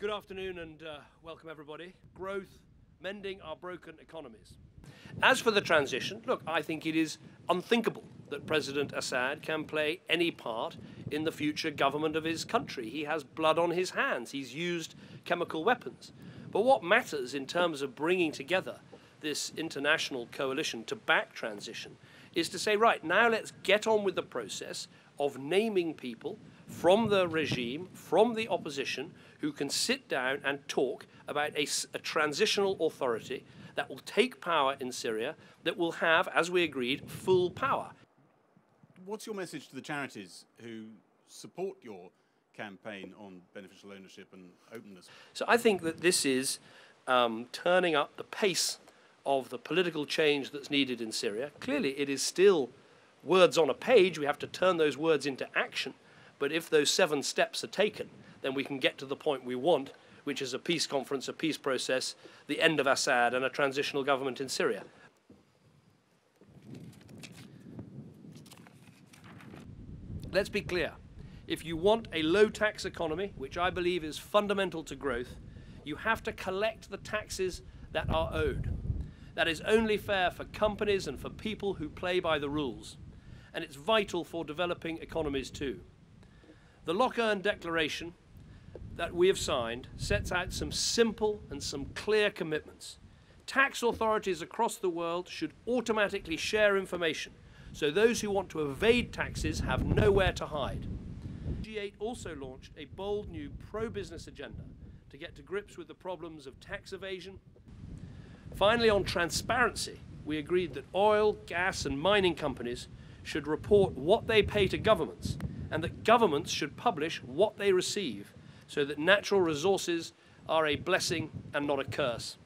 Good afternoon and welcome everybody. Growth, mending our broken economies. As for the transition, look, I think it is unthinkable that President Assad can play any part in the future government of his country. He has blood on his hands. He's used chemical weapons. But what matters in terms of bringing together this international coalition to back transition is to say, right, now let's get on with the process of naming people from the regime, from the opposition, who can sit down and talk about a transitional authority that will take power in Syria, that will have, as we agreed, full power. What's your message to the charities who support your campaign on beneficial ownership and openness? So I think that this is turning up the pace of the political change that's needed in Syria. Clearly, it is still words on a page. We have to turn those words into action. But if those 7 steps are taken, then we can get to the point we want, which is a peace conference, a peace process, the end of Assad, and a transitional government in Syria. Let's be clear. If you want a low-tax economy, which I believe is fundamental to growth, you have to collect the taxes that are owed. That is only fair for companies and for people who play by the rules. And it's vital for developing economies too. The Lockern Declaration that we have signed sets out some simple and some clear commitments. Tax authorities across the world should automatically share information, so those who want to evade taxes have nowhere to hide. G8 also launched a bold new pro-business agenda to get to grips with the problems of tax evasion. Finally, on transparency, we agreed that oil, gas and mining companies should report what they pay to governments, and that governments should publish what they receive, so that natural resources are a blessing and not a curse.